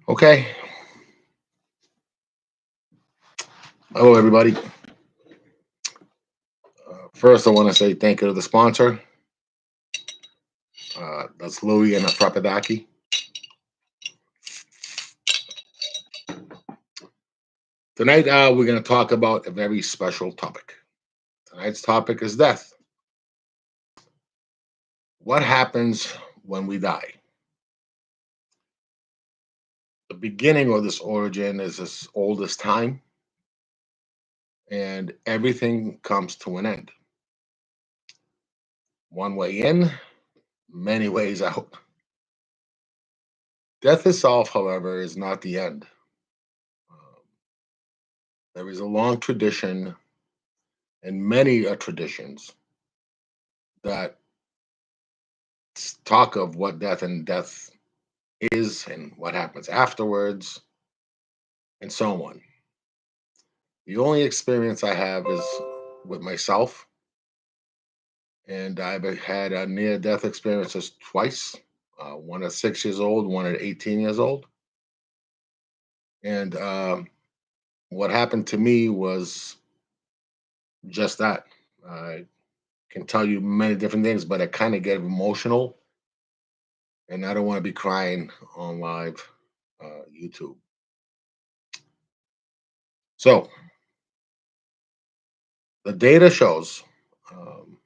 Okay. Hello, everybody. First, I want to say thank you to the sponsor. That's Louis and Frapadaki. Tonight, we're going to talk about a very special topic. Tonight's topic is death. What happens when we die? The beginning of this origin is as old as time, and everything comes to an end. One way in, many ways out. Death itself, however, is not the end. Um, there is a long tradition and many traditions that talk of what death is and what happens afterwards and so on. The only experience I have is with myself, and I've had a near death experiences twice, one at 6 years old, one at 18 years old. And what happened to me was just that. I can tell you many different things, but I kind of get emotional, and I don't want to be crying on live YouTube. So the data shows um,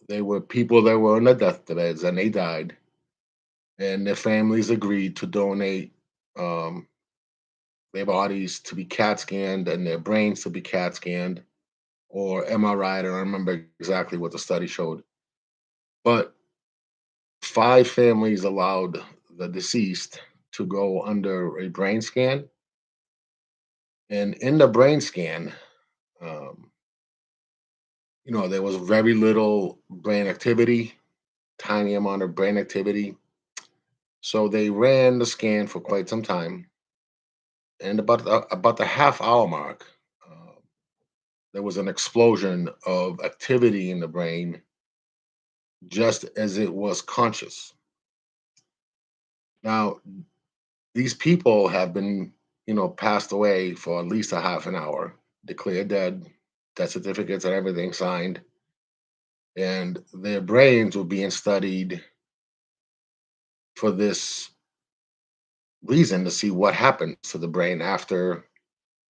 they were people that were on the deathbeds and they died, and their families agreed to donate um, their bodies to be CAT scanned and their brains to be CAT scanned or MRI. I don't remember exactly what the study showed, but five families allowed the deceased to go under a brain scan, and in the brain scan, um, there was very little brain activity, tiny amount of brain activity. So they ran the scan for quite some time, and about the half hour mark, uh, there was an explosion of activity in the brain, just as it was conscious. Now, these people have been, passed away for at least a half an hour, declared dead, death certificates and everything signed, and their brains were being studied for this reason to see what happens to the brain after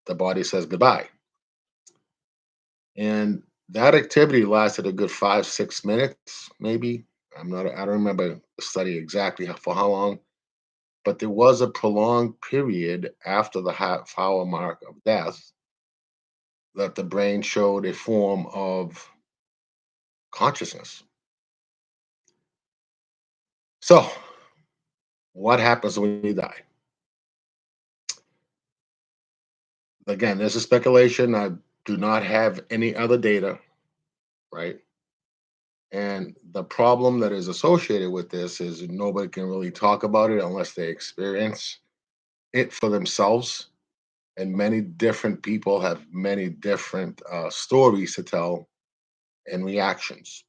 the body says goodbye. And that activity lasted a good 5, 6 minutes, maybe. I don't remember the study exactly for how long, but there was a prolonged period after the half hour mark of death that the brain showed a form of consciousness. So, what happens when you die? Again, this is speculation. I do not have any other data, right? And the problem that is associated with this is nobody can really talk about it unless they experience it for themselves. And many different people have many different stories to tell and reactions.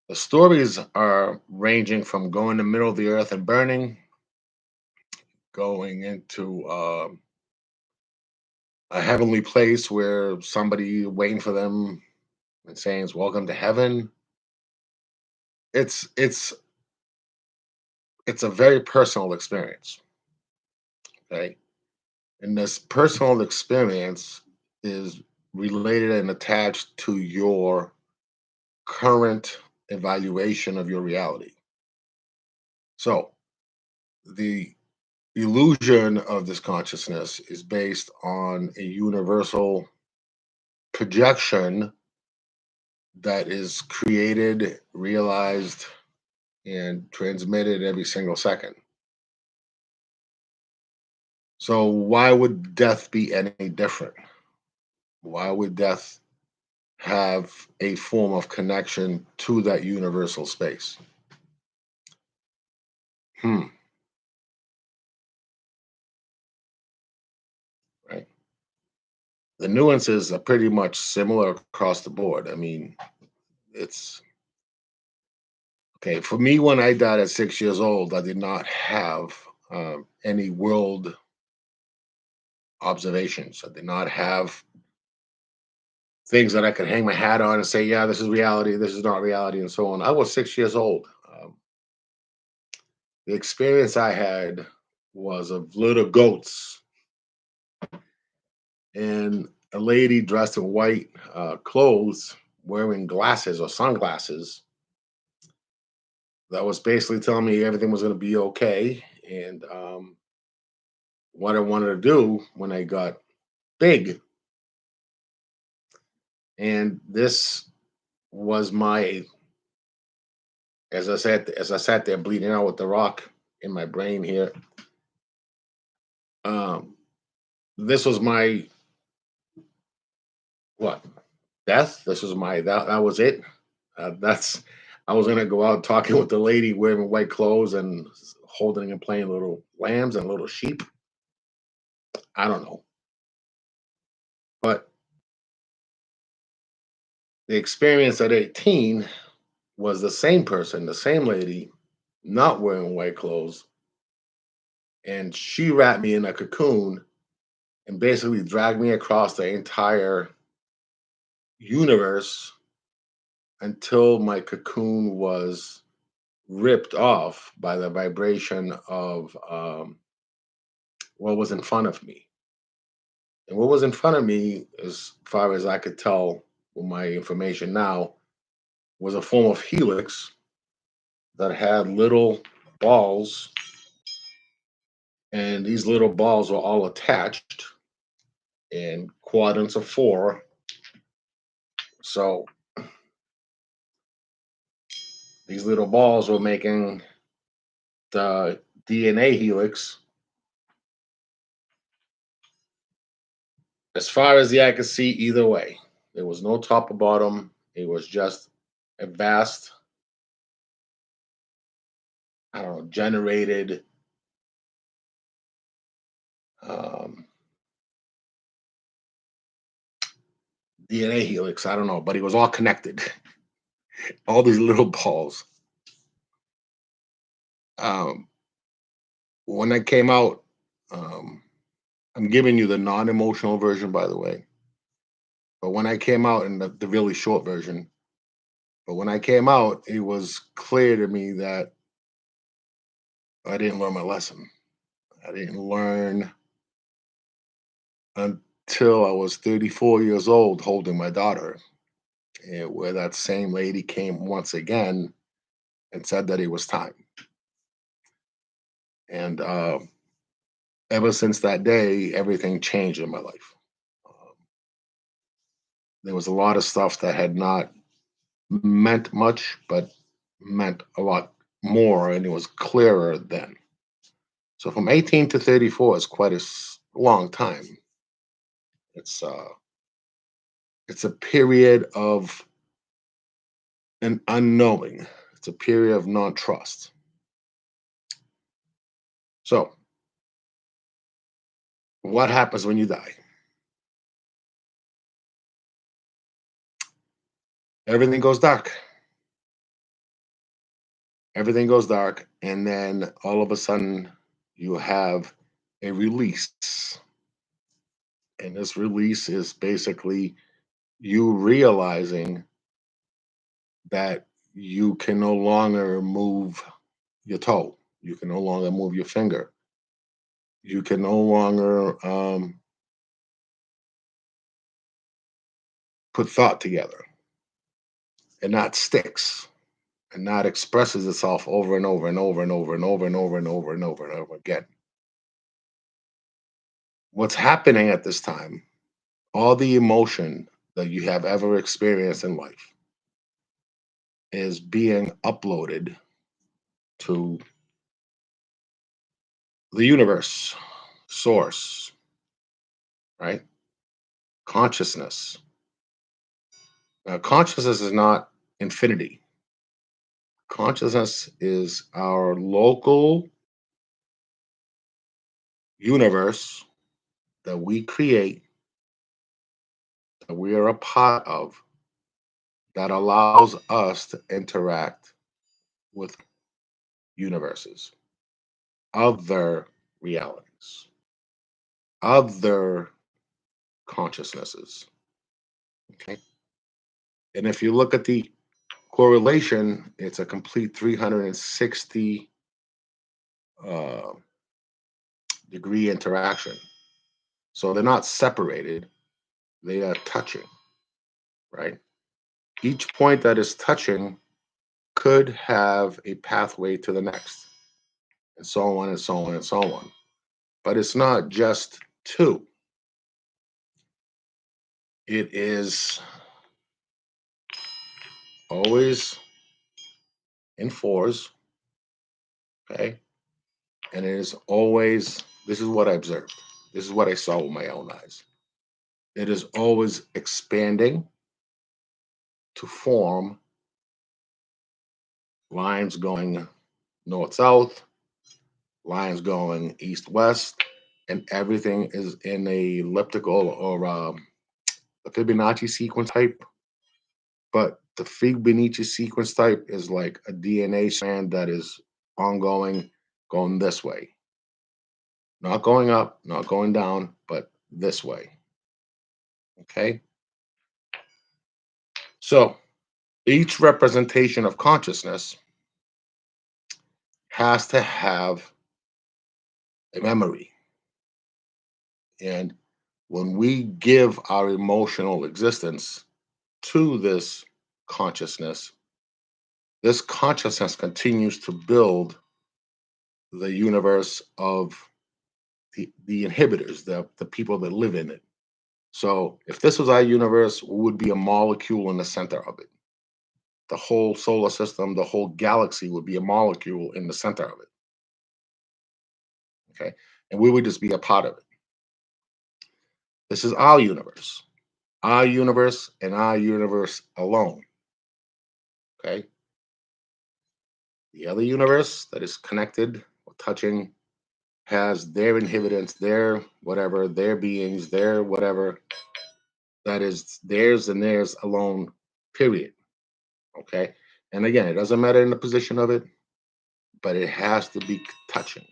The stories are ranging from going in the middle of the earth and burning, going into a heavenly place where somebody waiting for them and saying, "Welcome to heaven." It's it's it's a very personal experience. Okay, and this personal experience is related and attached to your current evaluation of your reality. So the illusion of this consciousness is based on a universal projection that is created, realized, and transmitted every single second. So why would death be any different? Why would death have a form of connection to that universal space? Hmm. Right. The nuances are pretty much similar across the board. I mean, it's Okay, for me, when I died at 6 years old, I did not have any world observations. I did not have things that I could hang my hat on and say, yeah, this is reality, this is not reality, and so on. I was 6 years old. The experience I had was of little goats and a lady dressed in white clothes wearing glasses or sunglasses that was basically telling me everything was going to be okay. And what I wanted to do when I got big. And this was my, as I sat there bleeding out with the rock in my brain here, um, this was my what? Death. This was my that was it. That's I was gonna go out talking with the lady wearing white clothes and holding and playing little lambs and little sheep. I don't know, but the experience at 18 was the same person, the same lady, not wearing white clothes, and she wrapped me in a cocoon and basically dragged me across the entire universe until my cocoon was ripped off by the vibration of what was in front of me. And what was in front of me, as far as I could tell with my information now, was a form of helix that had little balls, and these little balls were all attached in quadrants of four. So these little balls were making the DNA helix. As far as the eye could see, either way, there was no top or bottom. It was just a vast, I don't know, generated um, DNA helix. I don't know, but it was all connected. All these little balls. Um, when I came out, um, I'm giving you the non-emotional version, by the way. But when I came out in the really short version, but when I came out, it was clear to me that I didn't learn my lesson. I didn't learn until I was 34 years old holding my daughter, where that same lady came once again and said that it was time. And ever since that day, everything changed in my life. Um, there was a lot of stuff that had not meant much, but meant a lot more, and it was clearer then. So from 18 to 34 is quite a long time. It's uh, it's a period of an unknowing. It's a period of non-trust. So what happens when you die? Everything goes dark. Everything goes dark, and then all of a sudden you have a release. And this release is basically you realizing that you can no longer move your toe. You can no longer move your finger. You can no longer put thought together, and that sticks and that expresses itself over and over and over and over and over and over and over and over and over again. What's happening at this time, all the emotion that you have ever experienced in life is being uploaded to the universe, source, right? Consciousness. Now, consciousness is not infinity. Consciousness is our local universe that we create, that we are a part of, that allows us to interact with universes, other realities, other consciousnesses. Okay. And if you look at the correlation, it's a complete 360 uh, degree interaction. So they're not separated, they are touching, right? Each point that is touching could have a pathway to the next, and so on and so on and so on. But it's not just two, it is always in fours, okay? And it is always, this is what I observed, this is what I saw with my own eyes. It is always expanding to form lines going north south, lines going east west, and everything is in a elliptical or a Fibonacci sequence type. But the Fibonacci sequence type is like a DNA strand that is ongoing, going this way, not going up, not going down, but this way. Okay. So each representation of consciousness has to have a memory. And when we give our emotional existence to this consciousness continues to build the universe of the inhibitors, the people that live in it. So if this was our universe, we would be a molecule in the center of it. The whole solar system, the whole galaxy would be a molecule in the center of it. Okay. And we would just be a part of it. This is our universe, and our universe alone. Okay. The other universe that is connected or touching has their inhabitants, their whatever, their beings, their whatever, that is theirs and theirs alone, period. Okay. And again, it doesn't matter in the position of it, but it has to be touching.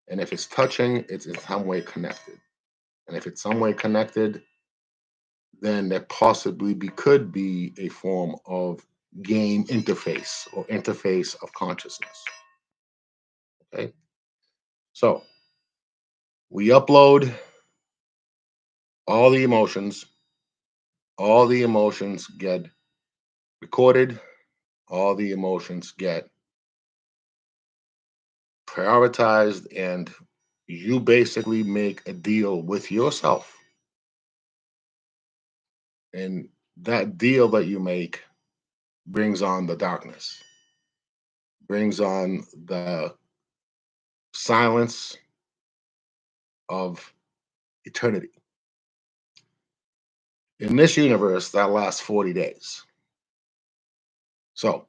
And if it's touching, it's in some way connected. And if it's some way connected, then there possibly could be a form of game interface or interface of consciousness. Okay. So we upload all the emotions, all the emotions get recorded, all the emotions get prioritized, and you basically make a deal with yourself. And that deal that you make brings on the darkness, brings on the silence of eternity. In this universe, that lasts 40 days. So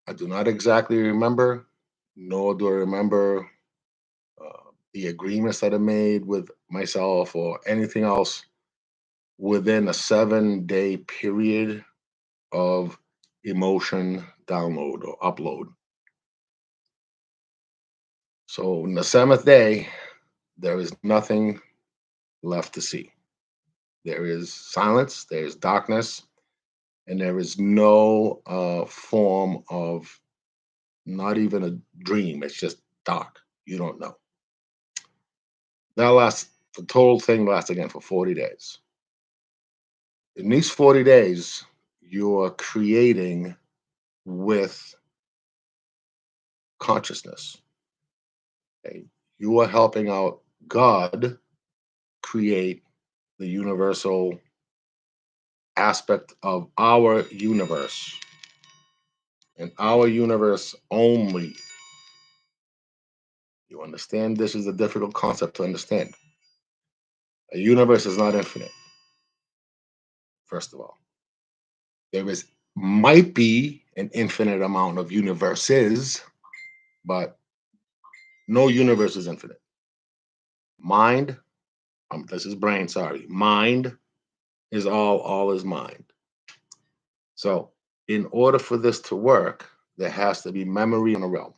I do not exactly remember, nor do I remember the agreements that I made with myself or anything else within a 7-day period of emotion download or upload. So on the seventh day, there is nothing left to see. There is silence, there is darkness, and there is no form of, not even a dream. It's just dark. You don't know. That lasts, the total thing lasts again for 40 days. In these 40 days, you are creating with consciousness. Okay? You are helping out God create the universal aspect of our universe. And our universe only. You understand? This is a difficult concept to understand. A universe is not infinite, first of all. There is might be an infinite amount of universes, but no universe is infinite. Mind, this is brain, sorry. Mind is all is mind. So, in order for this to work, there has to be memory on a realm.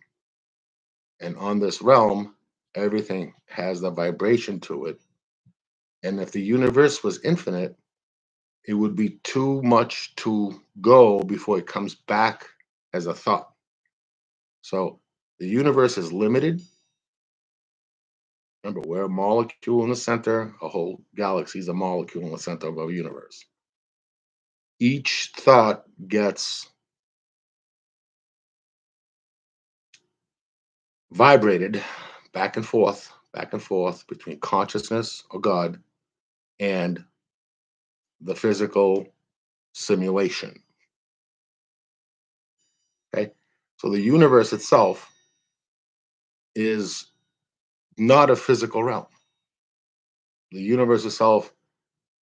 And on this realm, everything has a vibration to it. And if the universe was infinite, it would be too much to go before it comes back as a thought. So the universe is limited. Remember, we're a molecule in the center, a whole galaxy is a molecule in the center of our universe. Each thought gets vibrated back and forth between consciousness or God and the physical simulation. Okay. So the universe itself is not a physical realm. The universe itself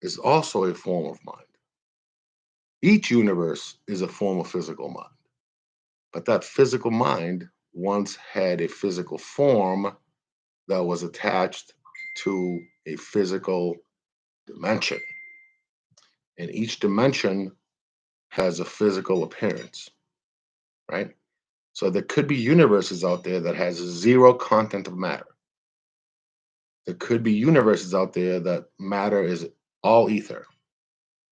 is also a form of mind. Each universe is a form of physical mind. But that physical mind once had a physical form that was attached to a physical dimension. And each dimension has a physical appearance, right? So there could be universes out there that has zero content of matter. There could be universes out there that matter is all ether.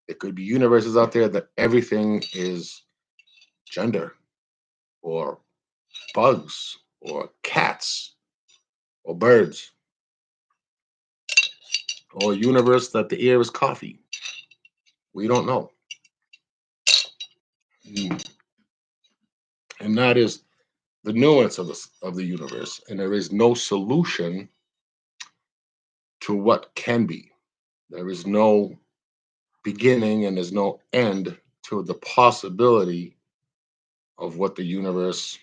There could be universes out there that everything is gender or bugs or cats or birds, or a universe that the air is coffee. We don't know. Mm. And that is the nuance of the universe. And there is no solution to what can be. There is no beginning and there's no end to the possibility of what the universe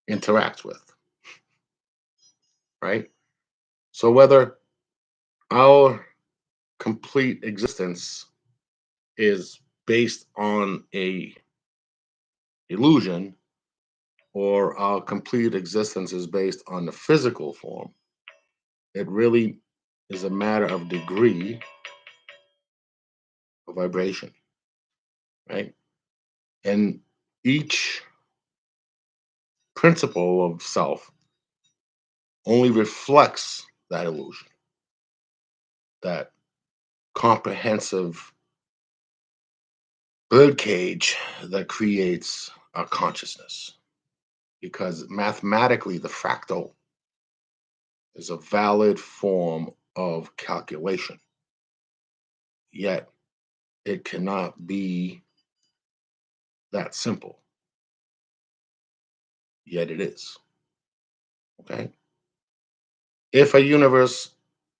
interacts with, right? So whether our complete existence is based on a illusion or our complete existence is based on the physical form, it really is a matter of degree of vibration, right? And each principle of self only reflects that illusion, that comprehensive birdcage that creates our consciousness. Because mathematically, the fractal is a valid form of calculation, yet it cannot be that simple, yet it is. Okay. If a universe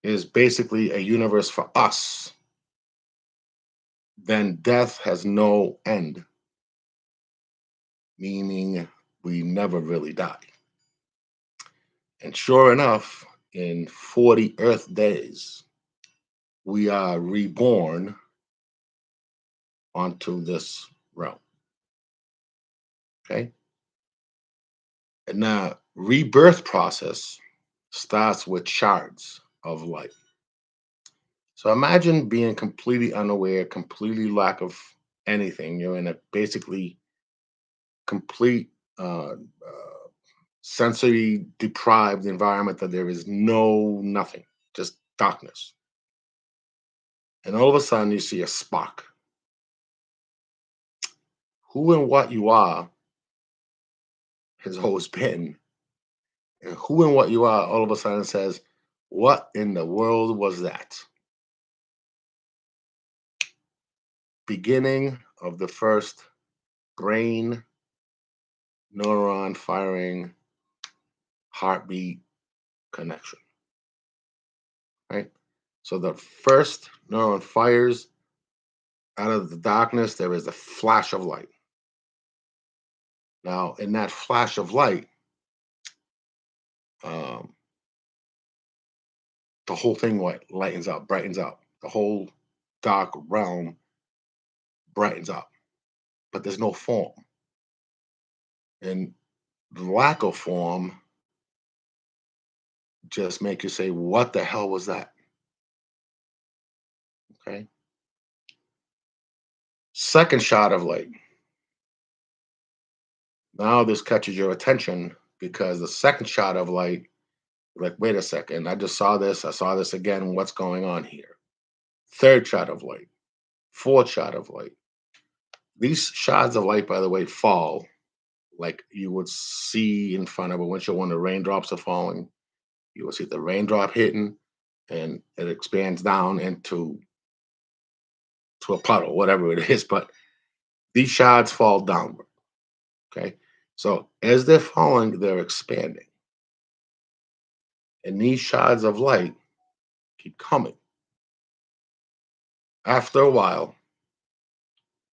is basically a universe for us, then death has no end, meaning we never really die. And sure enough, in 40 Earth days, we are reborn onto this realm. Okay. And now, rebirth process starts with shards of light. So imagine being completely unaware, completely lack of anything. You're in a basically complete sensory deprived environment that there is nothing, just darkness. And all of a sudden you see a spark. Who and what you are has always been. And who and what you are all of a sudden says, what in the world was that? Beginning of the first brain neuron firing heartbeat connection, right? So the first neuron fires out of the darkness, there is a flash of light. Now, in that flash of light, um, the whole thing lightens up, brightens up. The whole dark realm brightens up, but there's no form. And the lack of form just make you say, what the hell was that? Okay. Second shot of light. Now this catches your attention because the second shot of light, you're like, wait a second, I just saw this. I saw this again. What's going on here? Third shot of light, fourth shot of light. These shots of light, by the way, fall like you would see in front of a windshield when the raindrops are falling. You will see the raindrop hitting and it expands down into to a puddle, whatever it is. But these shards fall downward. Okay. So as they're falling, they're expanding. And these shards of light keep coming. After a while,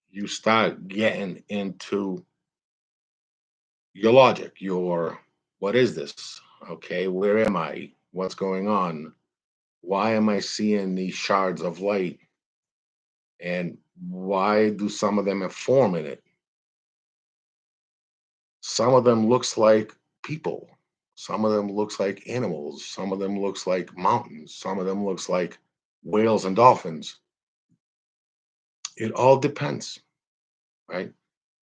you start getting into your logic, your what is this? Okay, where am I? What's going on? Why am I seeing these shards of light? And why do some of them have form in it? Some of them looks like people. Some of them looks like animals. Some of them looks like mountains. Some of them looks like whales and dolphins. It all depends, right?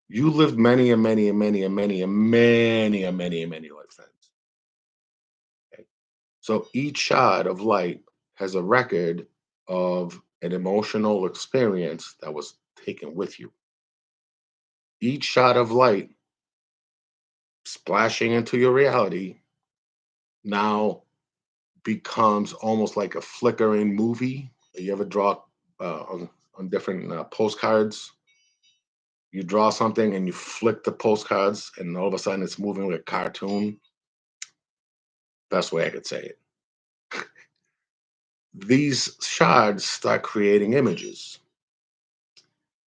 You lived many and many and many and many and many and many and many lifetimes. Okay? So each shot of light has a record of an emotional experience that was taken with you. Each shot of light splashing into your reality now becomes almost like a flickering movie. You ever draw on different postcards? You draw something and you flick the postcards, and all of a sudden it's moving like a cartoon. Best way I could say it. These shards start creating images.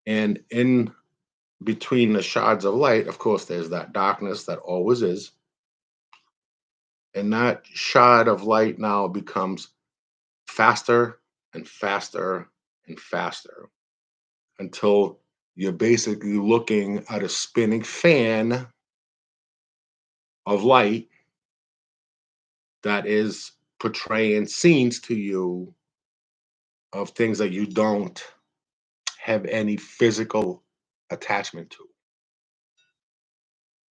And in between the shards of light, of course, there's that darkness that always is. And that shard of light now becomes faster and faster and faster until you're basically looking at a spinning fan of light that is portraying scenes to you of things that you don't have any physical attachment to.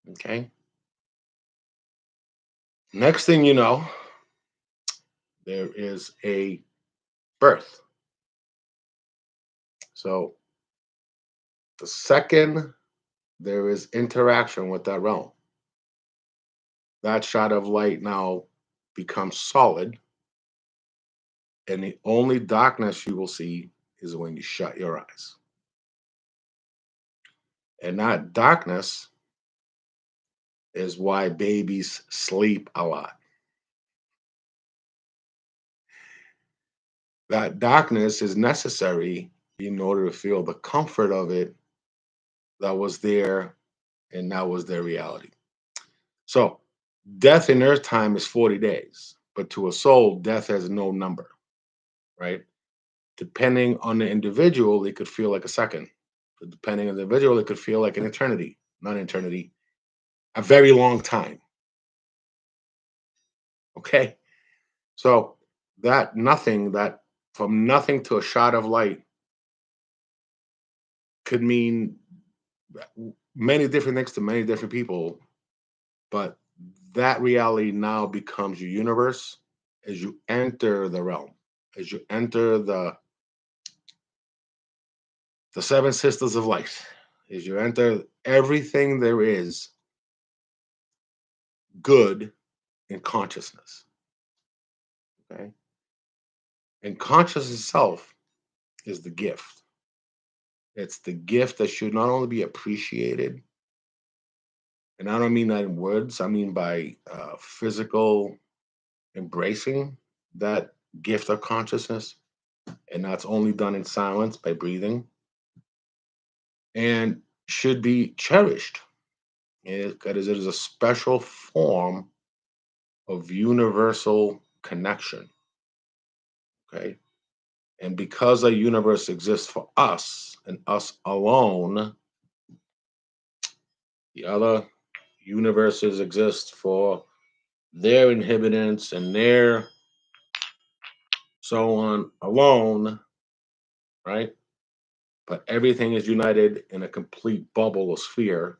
Okay. Next thing you know, there is a birth. So the second there is interaction with that realm, that shot of light now becomes solid. And the only darkness you will see is when you shut your eyes. And that darkness is why babies sleep a lot. That darkness is necessary in order to feel the comfort of it that was there and that was their reality. So, death in earth time is 40 days, but to a soul, death has no number, right? Depending on the individual, it could feel like a second. But depending on the individual, it could feel like an eternity, not an eternity, a very long time. Okay. So, that nothing, that from nothing to a shot of light could mean many different things to many different people, but that reality now becomes your universe as you enter the realm, as you enter the seven sisters of light, as you enter everything there is good in consciousness. Okay. And consciousness itself is the gift. It's the gift that should not only be appreciated, and I don't mean that in words, I mean by physical embracing that gift of consciousness. And that's only done in silence by breathing and should be cherished because it is a special form of universal connection. Okay. And because a universe exists for us and us alone, the other universes exist for their inhabitants and their so on alone, right? But everything is united in a complete bubble or sphere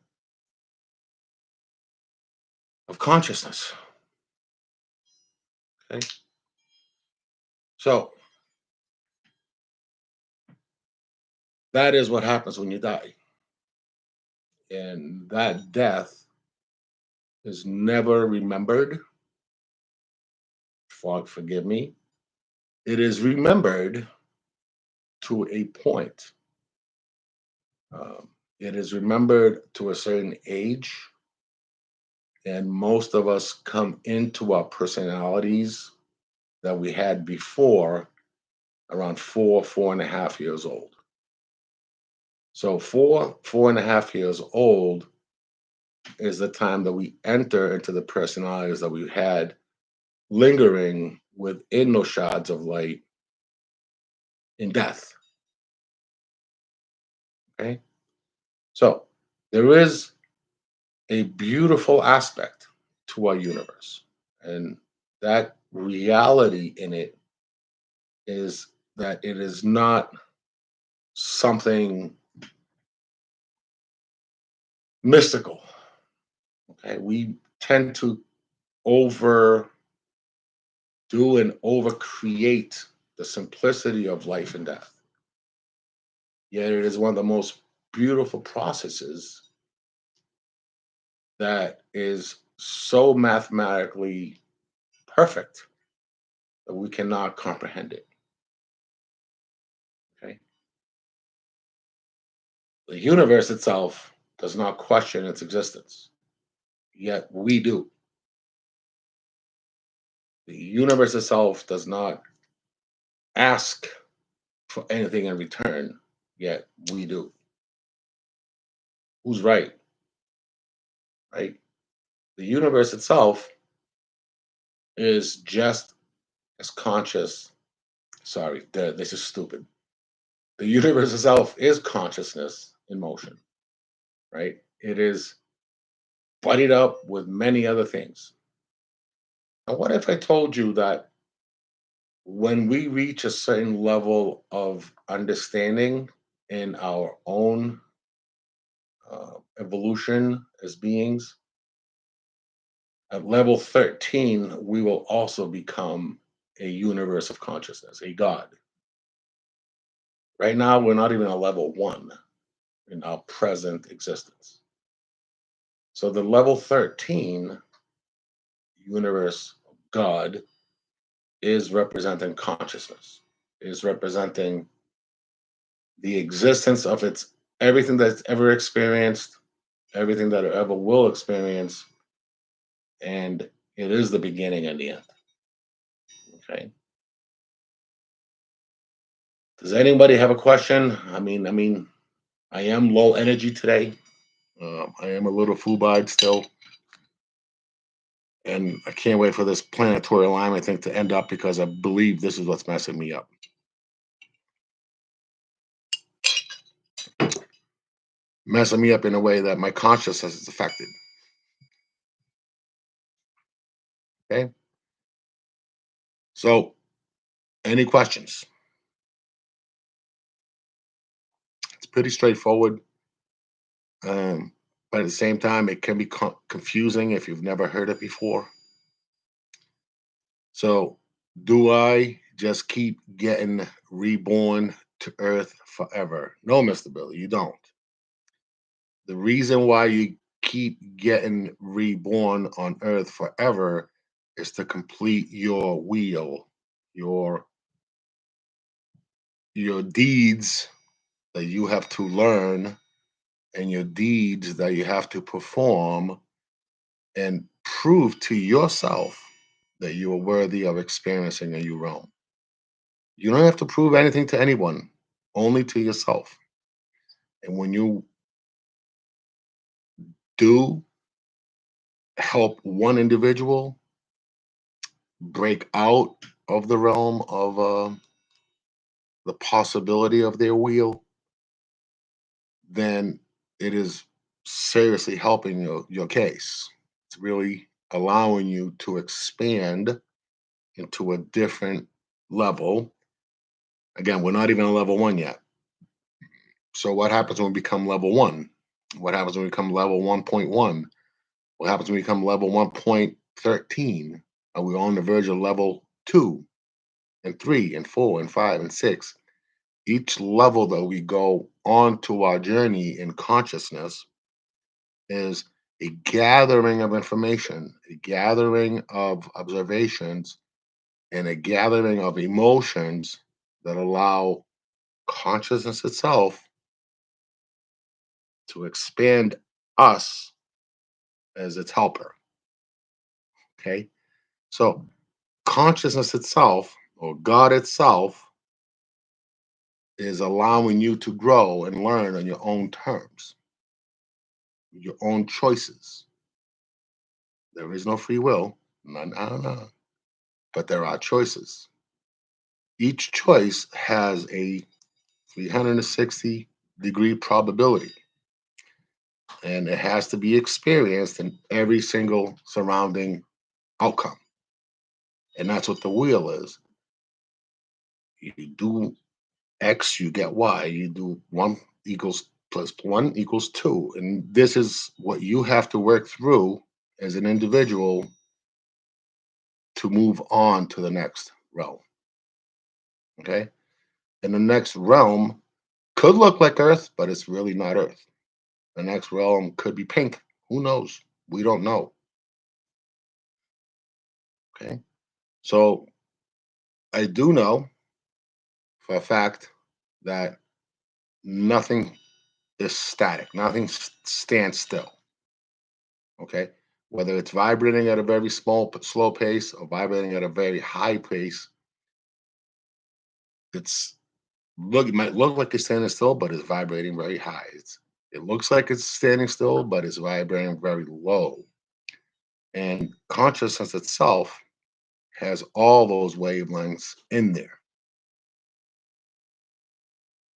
of consciousness. Okay. So that is what happens when you die. And that death is never remembered. Forgive me. It is remembered to a point. Um, it is remembered to a certain age. And most of us come into our personalities that we had before around 4.5 years old. So 4.5 years old is the time that we enter into the personalities that we had lingering within those shards of light in death. Okay. So there is a beautiful aspect to our universe. And that reality in it is that it is not something mystical. Okay. We tend to overdo and overcreate the simplicity of life and death. Yet it is one of the most beautiful processes that is so mathematically perfect that we cannot comprehend it. Okay. The universe itself does not question its existence, yet we do. The universe itself does not ask for anything in return, yet we do. Who's right? Right? The universe itself is just as conscious. Sorry, this is stupid. The universe itself is consciousness in motion, right? It is buddied up with many other things. And what if I told you that when we reach a certain level of understanding in our own evolution as beings, at level 13, we will also become a universe of consciousness, a God. Right now, we're not even a level 1 in our present existence. So the level 13 universe of God is representing consciousness, is representing the existence of its everything that's ever experienced, everything that it ever will experience, and it is the beginning and the end. Okay. Does anybody have a question? I am low energy today. I am a little fubard still, and I can't wait for this planetary alignment thing to end up because I believe this is what's messing me up. Messing me up in a way that my consciousness is affected. Okay. So, any questions? It's pretty straightforward. But at the same time, it can be confusing if you've never heard it before. So, do I just keep getting reborn to Earth forever? No, Mr. Billy, you don't. The reason why you keep getting reborn on Earth forever is to complete your wheel, your your deeds that you have to learn and your deeds that you have to perform and prove to yourself that you are worthy of experiencing a new realm. You don't have to prove anything to anyone, only to yourself. And when you do help one individual break out of the realm of the possibility of their wheel, then it is seriously helping your case. It's really allowing you to expand into a different level. Again, we're not even on level 1 yet. So what happens when we become level 1? What happens when we become level 1.1? What happens when we become level 1.13? Are we on the verge of level 2 and 3 and 4 and 5 and 6? Each level that we go on to our journey in consciousness is a gathering of information, a gathering of observations, and a gathering of emotions that allow consciousness itself to expand us as its helper. Okay. So, consciousness itself, or God itself, is allowing you to grow and learn on your own terms, your own choices. There is no free will, none, no, but there are choices. Each choice has a 360-degree probability, and it has to be experienced in every single surrounding outcome. And that's what the wheel is. You do X, you get Y. You do one equals plus one equals two. And this is what you have to work through as an individual to move on to the next realm. Okay. And the next realm could look like Earth, but it's really not Earth. The next realm could be pink. Who knows? We don't know. Okay. So I do know for a fact that nothing is static, nothing stands still. Okay. Whether it's vibrating at a very slow pace or vibrating at a very high pace, it might look like it's standing still, but it's vibrating very high. It looks like it's standing still, but it's vibrating very low. And consciousness itself has all those wavelengths in there.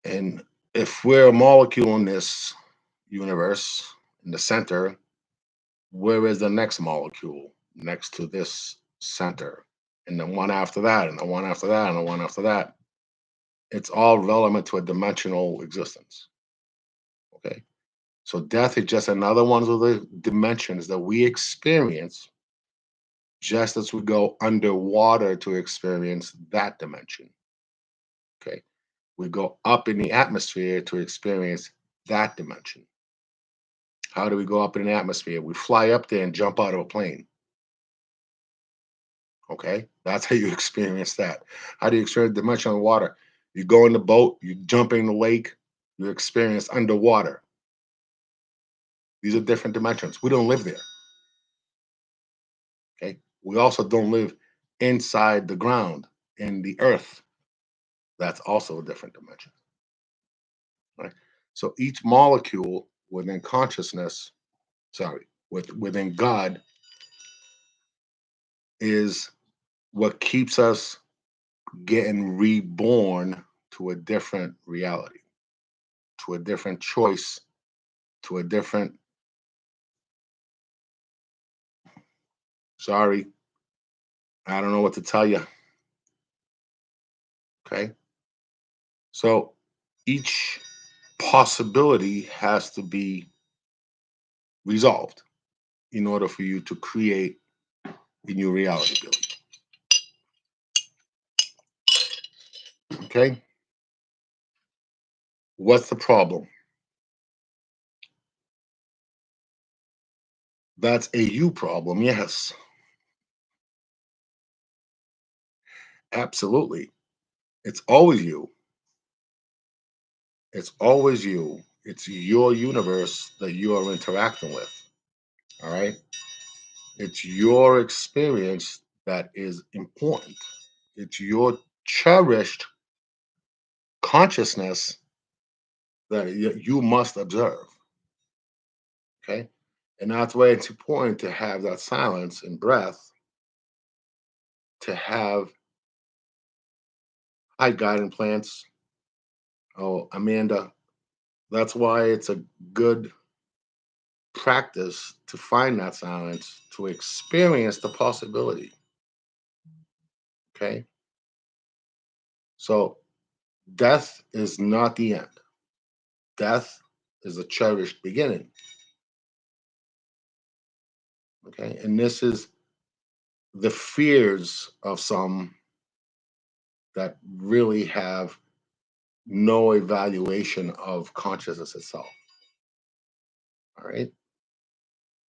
And if we're a molecule in this universe, in the center, where is the next molecule next to this center? And the one after that, and the one after that, and the one after that. It's all relevant to a dimensional existence. Okay. So death is just another one of the dimensions that we experience, just as we go underwater to experience that dimension. Okay. We go up in the atmosphere to experience that dimension. How do we go up in the atmosphere? We fly up there and jump out of a plane. Okay. That's how you experience that. How do you experience dimensional water? You go in the boat, you jump in the lake, you experience underwater. These are different dimensions. We don't live there. Okay. We also don't live inside the ground in the earth. That's also a different dimension. Right. So each molecule within consciousness, within God, is what keeps us getting reborn to a different reality, to a different choice, to a different, sorry, I don't know what to tell you. Okay. So each possibility has to be resolved in order for you to create a new reality, Billy. Okay? What's the problem? That's a you problem, yes. Absolutely. It's always you. It's always you. It's your universe that you are interacting with. All right? It's your experience that is important. It's your cherished consciousness that you must observe. Okay? And that's why it's important to have that silence and breath, to have high guidance plants. Oh, Amanda, that's why it's a good practice to find that silence, to experience the possibility. Okay? So death is not the end. Death is a cherished beginning. Okay. And this is the fears of some that really have no evaluation of consciousness itself. All right.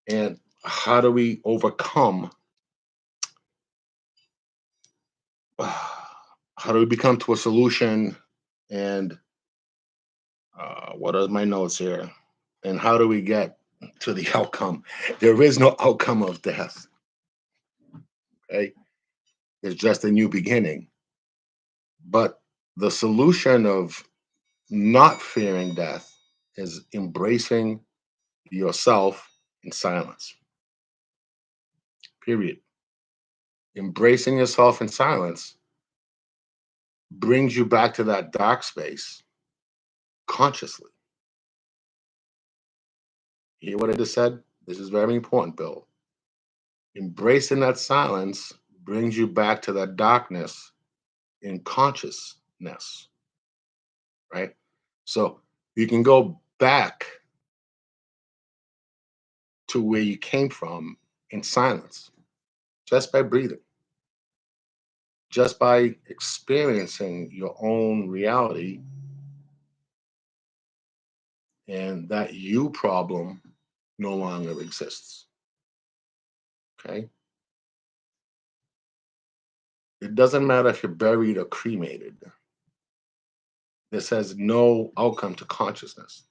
And how do we overcome? How do we become to a solution? And what are my notes here? And how do we get to the outcome? There is no outcome of death. Okay. It's just a new beginning. But the solution of not fearing death is embracing yourself in silence. Period. Embracing yourself in silence brings you back to that dark space consciously. You hear what I just said? This is very important, Bill. Embracing that silence brings you back to that darkness in consciousness, right? So you can go back to where you came from in silence just by breathing, just by experiencing your own reality, and that you problem no longer exists. Okay. It doesn't matter if you're buried or cremated. This has no outcome to consciousness.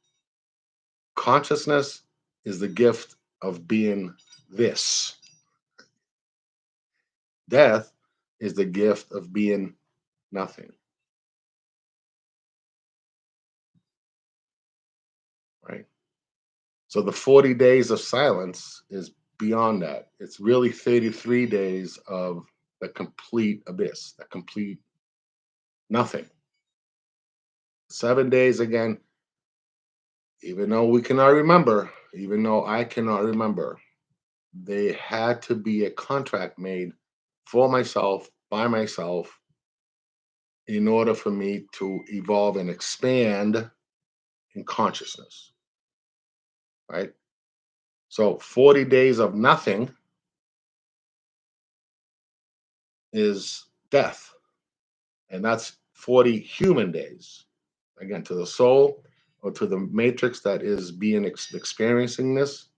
Consciousness is the gift of being this. Death is the gift of being nothing, right? So the 40 days of silence is beyond that. It's really 33 days of the complete abyss, the complete nothing. 7 days again, even though we cannot remember, even though I cannot remember, they had to be a contract made for myself, by myself, in order for me to evolve and expand in consciousness, right? So 40 days of nothing is death. And that's 40 human days. Again, to the soul or to the matrix that is being experiencing this,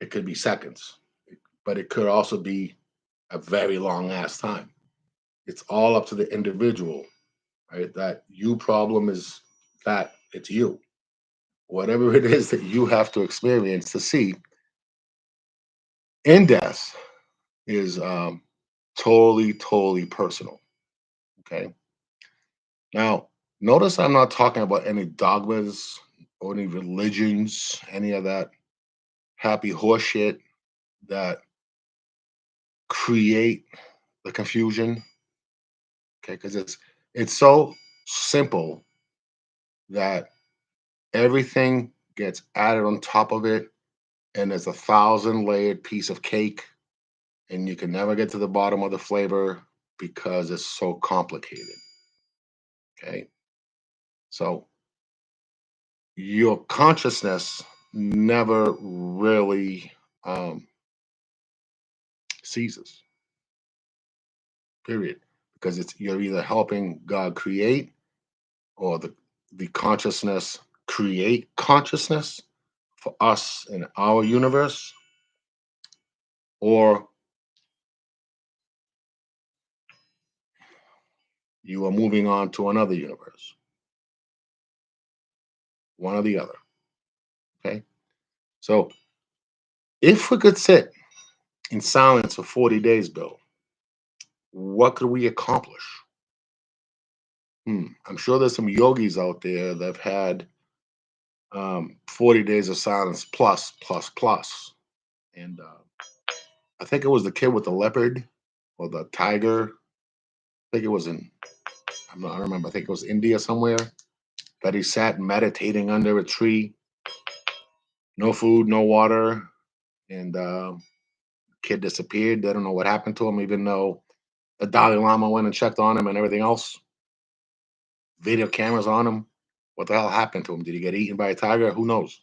it could be seconds, but it could also be a very long ass time. It's all up to the individual, right? That you problem is that it's you. Whatever it is that you have to experience to see in death is totally, totally personal. Okay. Now, notice I'm not talking about any dogmas or any religions, any of that happy horse shit that create the confusion. Okay, because it's so simple that everything gets added on top of it, and it's a thousand layered piece of cake, and you can never get to the bottom of the flavor because it's so complicated. Okay, so your consciousness never really ceases, period, because it's you're either helping God create or the consciousness create consciousness for us in our universe, or you are moving on to another universe, one or the other. Okay, so if we could sit in silence for 40 days, Bill, what could we accomplish? I'm sure there's some yogis out there that have had 40 days of silence plus, plus, plus. And I think it was the kid with the leopard or the tiger. I think it was I don't remember, I think it was India somewhere, that he sat meditating under a tree, no food, no water. And kid disappeared. They don't know what happened to him, even though the Dalai Lama went and checked on him and everything else. Video cameras on him. What the hell happened to him? Did he get eaten by a tiger? Who knows?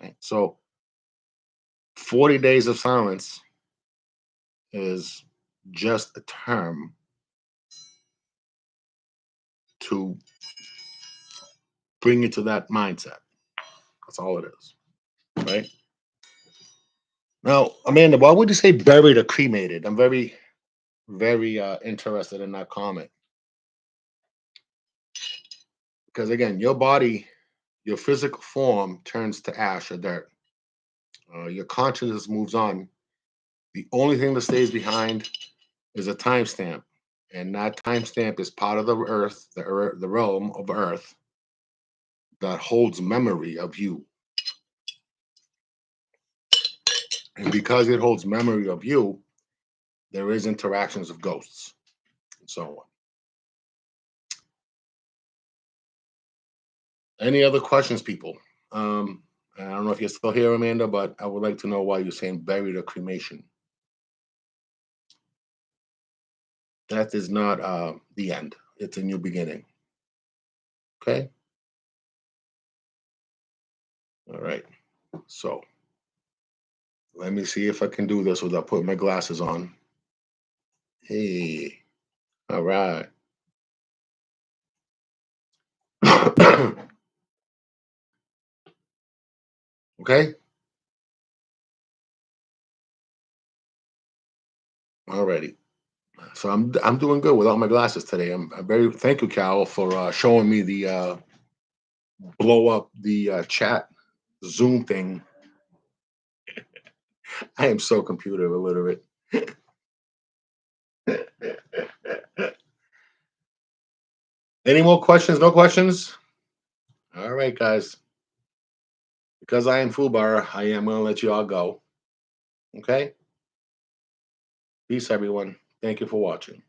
Right? So 40 days of silence is just a term to bring you to that mindset. That's all it is, right? Now, Amanda, why would you say buried or cremated? I'm very interested in that comment because again, your body, your physical form turns to ash or dirt. Your consciousness moves on. The only thing that stays behind is a timestamp, and that timestamp is part of the realm of Earth that holds memory of you. And because it holds memory of you, there is interactions of ghosts and so on. Any other questions, people? I don't know if you're still here, Amanda, but I would like to know why you're saying buried or cremation. That is not the end. It's a new beginning. Okay. All right. So let me see if I can do this without putting my glasses on. Hey. All right. Okay. Alrighty. So I'm doing good without my glasses today. I'm very thank you, Carol, for showing me the blow up the chat Zoom thing. I am so computer illiterate. Any more questions? No questions? All right, guys. Because I am Fubar, I am going to let you all go. Okay? Peace, everyone. Thank you for watching.